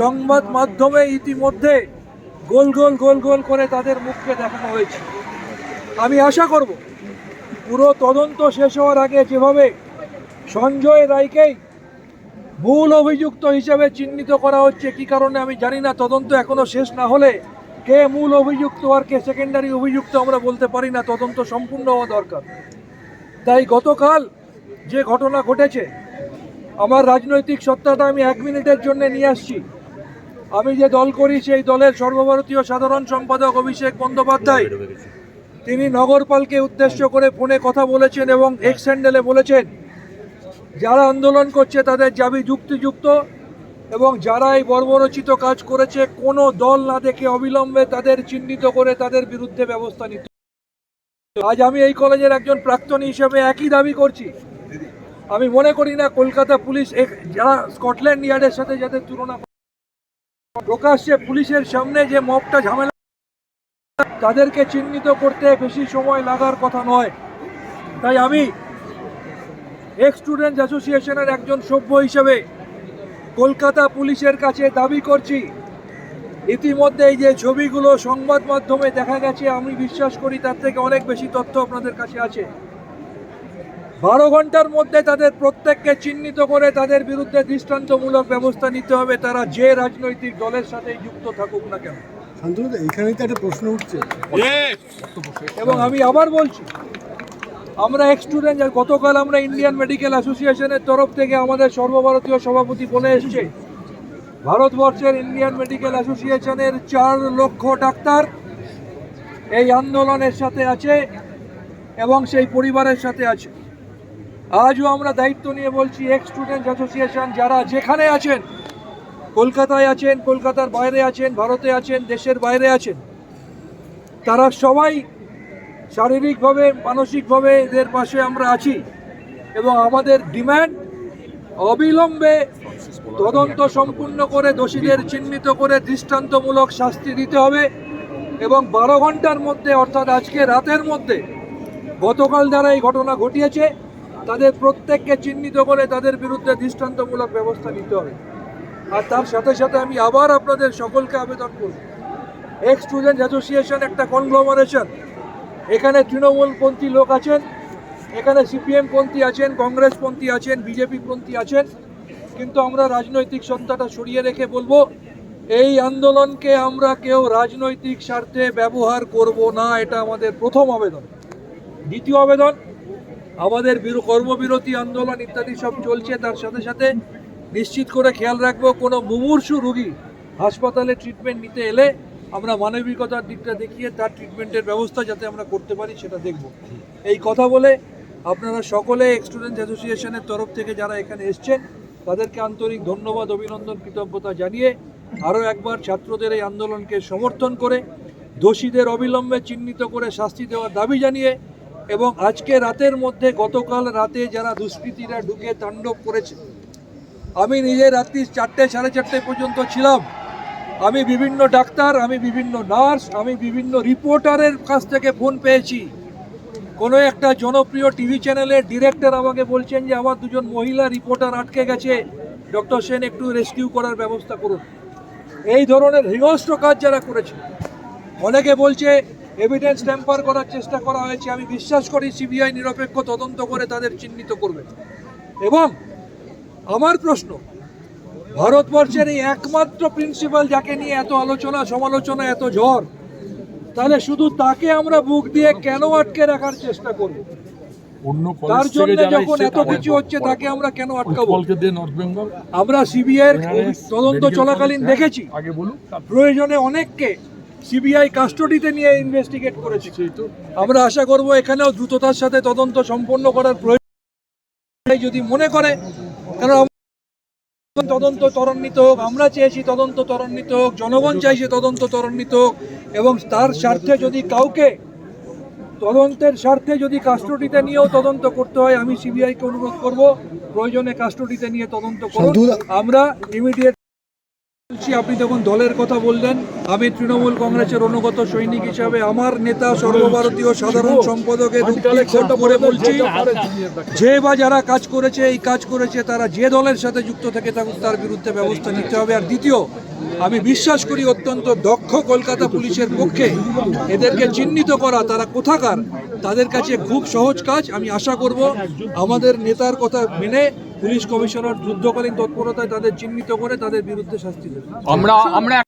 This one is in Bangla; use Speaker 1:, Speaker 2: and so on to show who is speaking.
Speaker 1: সংবাদ মাধ্যমে ইতিমধ্যে গোল গোল গোল গোল করে তাদের মুখকে দেখানো হয়েছে। আমি আশা করব পুরো তদন্ত শেষ হওয়ার আগে যেভাবে সঞ্জয় রায়কেই মূল অভিযুক্ত হিসেবে চিহ্নিত করা হচ্ছে, কি কারণে আমি জানি না, তদন্ত এখনো শেষ না হলে কে মূল অভিযুক্ত আর কে সেকেন্ডারি অভিযুক্ত আমরা বলতে পারি না। তদন্ত সম্পূর্ণ হওয়া দরকার। তাই গতকাল যে ঘটনা ঘটেছে, আমার রাজনৈতিক সত্তাটা আমি 1 মিনিটের জন্য নিয়ে আসছি। আমি যে দল করি সেই দলের সর্বভারতীয় সাধারণ সম্পাদক অভিষেক বন্দ্যোপাধ্যায় তিনি নগরপালকে উদ্দেশ্য করে ফোনে কথা বলেছেন এবং এক্স হ্যান্ডেলে বলেছেন যারা আন্দোলন করছে তাদের দাবি যুক্তিযুক্ত এবং যারা এই বর্বরচিত কাজ করেছে কোনো দল না দেখে অবিলম্বে তাদের চিহ্নিত করে তাদের বিরুদ্ধে ব্যবস্থা নিতে। আজ আমি এই কলেজের একজন প্রাক্তনী হিসেবে একই দাবি করছি। আমি মনে করি না কলকাতা পুলিশ যারা স্কটল্যান্ড ইয়ার্ডের সাথে যাদের তুলনা প্রকাশ্যে পুলিশের সামনে যে মবটা ঝামেলা, তাদেরকে চিহ্নিত করতে বেশি সময় লাগার কথা নয়। তাই আমি এক্স স্টুডেন্টস অ্যাসোসিয়েশনের একজন সভ্য হিসেবে কলকাতা পুলিশের কাছে দাবি করছি, ইতিমধ্যে এই যে ছবিগুলো সংবাদ মাধ্যমে দেখা গেছে, আমি বিশ্বাস করি তার থেকে অনেক বেশি তথ্য আপনাদের কাছে আছে। 12 ঘন্টার মধ্যে তাদের প্রত্যেককে চিহ্নিত করে তাদের বিরুদ্ধে দৃষ্টান্তমূলক ব্যবস্থা নিতে হবে, তারা যে রাজনৈতিক দলের সাথে যুক্ত থাকুক না কেন।
Speaker 2: এখানেই তো একটা প্রশ্ন উঠছে
Speaker 1: এবং আমি আবার বলছি, আমরা এক্স স্টুডেন্ট, গতকাল আমরা ইন্ডিয়ান মেডিকেল অ্যাসোসিয়েশনের তরফ থেকে আমাদের সর্বভারতীয় সভাপতি বলে এসছে ভারতবর্ষের ইন্ডিয়ান মেডিকেল অ্যাসোসিয়েশনের 4 লক্ষ ডাক্তার এই আন্দোলনের সাথে আছে এবং সেই পরিবারের সাথে আছে। আজও আমরা দায়িত্ব নিয়ে বলছি, এক্স স্টুডেন্ট অ্যাসোসিয়েশন যারা যেখানে আছেন, কলকাতায় আছেন, কলকাতার বাইরে আছেন, ভারতে আছেন, দেশের বাইরে আছেন, তারা সবাই শারীরিকভাবে মানসিকভাবে এদের পাশে আমরা আছি এবং আমাদের ডিমান্ড অবিলম্বে তদন্ত সম্পূর্ণ করে দোষীদের চিহ্নিত করে দৃষ্টান্তমূলক শাস্তি দিতে হবে এবং 12 ঘন্টার মধ্যে, অর্থাৎ আজকে রাতের মধ্যে গতকাল যারা এই ঘটনা ঘটিয়েছে তাদের প্রত্যেককে চিহ্নিত করে তাদের বিরুদ্ধে দৃষ্টান্তমূলক ব্যবস্থা নিতে হবে। আর তার সাথে সাথে আমি আবার আপনাদের সকলকে আবেদন করব, এক্স স্টুডেন্ট অ্যাসোসিয়েশন একটা কনগ্লোমারেশন। এখানে তৃণমূলপন্থী লোক আছেন, এখানে সিপিএম পন্থী আছেন, কংগ্রেস পন্থী আছেন, বিজেপি পন্থী আছেন, কিন্তু আমরা রাজনৈতিক সত্তাটা সরিয়ে রেখে বলবো এই আন্দোলনকে আমরা কেউ রাজনৈতিক স্বার্থে ব্যবহার করব না। এটা আমাদের প্রথম আবেদন। দ্বিতীয় আবেদন, আমাদের কর্মবিরতি আন্দোলন ইত্যাদি সব চলছে, তার সাথে সাথে নিশ্চিত করে খেয়াল রাখবো কোনো মুমূর্ষু রোগী হাসপাতালে ট্রিটমেন্ট নিতে এলে আমরা মানবিকতার দিকটা দেখিয়ে তার ট্রিটমেন্টের ব্যবস্থা যাতে আমরা করতে পারি সেটা দেখব। এই কথা বলে আপনারা সকলে এক্স স্টুডেন্টস অ্যাসোসিয়েশনের তরফ থেকে যারা এখানে এসছেন তাদেরকে আন্তরিক ধন্যবাদ, অভিনন্দন, কৃতজ্ঞতা জানিয়ে আরও একবার ছাত্রদের এই আন্দোলনকে সমর্থন করে দোষীদের অবিলম্বে চিহ্নিত করে শাস্তি দেওয়ার দাবি জানিয়ে এবং আজকে রাতের মধ্যে, গতকাল রাতে যারা দুষ্কৃতীরা ঢুকে তাণ্ডব করেছে, আমি নিজে রাত্রি 4টে সাড়ে 4টে পর্যন্ত ছিলাম। আমি বিভিন্ন ডাক্তার, আমি বিভিন্ন নার্স, আমি বিভিন্ন রিপোর্টারের কাছ থেকে ফোন পেয়েছি। কোনো একটা জনপ্রিয় টিভি চ্যানেলের ডিরেক্টর আমাকে বলছেন যে আমার 2জন মহিলা রিপোর্টার আটকে গেছে, ডক্টর সেন একটু রেস্কিউ করার ব্যবস্থা করুন। এই ধরনের হিংস্র কাজ যারা করেছে, অনেকে বলছে এভিডেন্স ট্যাম্পার করার চেষ্টা করা হয়েছে। আমি বিশ্বাস করি সিবিআই নিরপেক্ষ তদন্ত করে তাদের চিহ্নিত করবে। এবং আমার প্রশ্ন, ভারতবর্ষের এই একমাত্র প্রিন্সিপাল যাকে নিয়ে এত আলোচনা সমালোচনা, এত ঝড়, তাহলে শুধু তাকে আমরা বুক দিয়ে কেন আটকে রাখার চেষ্টা করব? তার জন্য যখন এত কিছু হচ্ছে তাকে আমরা কেন আটকাবো? আমরা সিবিআই তদন্ত চলাকালীন দেখেছি প্রয়োজনে অনেককে সিবিআই কাস্টডিতে নিয়ে ইনভেস্টিগেট করেছে। আমরা আশা করব এখানেও দ্রুততার সাথে তদন্ত সম্পন্ন করার প্রয়োজন যদি মনে করে, কারণ তদন্ত ত্বরান্বিত হোক, আমরা চেয়েছি তদন্ত ত্বরান্বিত হোক, জনগণ চাইছে তদন্ত ত্বরান্বিত হোক এবং তার স্বার্থে যদি কাউকে তদন্তের স্বার্থে যদি কাস্টডিতে নিয়েও তদন্ত করতে হয়, আমি সিবিআইকে অনুরোধ করব প্রয়োজনে কাস্টডিতে নিয়ে তদন্ত করুন। আমরা ইমিডিয়েট বলছি, আপনি যখন দলের কথা বললেন, আমি তৃণমূল কংগ্রেসের অনুগত সৈনিক হিসাবে আমার নেতা সর্বভারতীয় সাধারণ সম্পাদকের উদ্দেশ্য করে বলছি, যে বা যারা কাজ করেছে, এই কাজ করেছে, তারা যে দলের সাথে যুক্ত থেকে থাকুক তার বিরুদ্ধে ব্যবস্থা নিতে হবে। আর দ্বিতীয়, আমি বিশ্বাস করি অত্যন্ত দক্ষ কলকাতা পুলিশের পক্ষে এদেরকে চিহ্নিত করা তারা কোথাকার, তাদের কাছে খুব সহজ কাজ। আমি আশা করব আমাদের নেতার কথা মেনে পুলিশ কমিশনার যুদ্ধকালীন তৎপরতায় তাদের চিহ্নিত করে তাদের বিরুদ্ধে শাস্তি দেবে।
Speaker 3: আমরা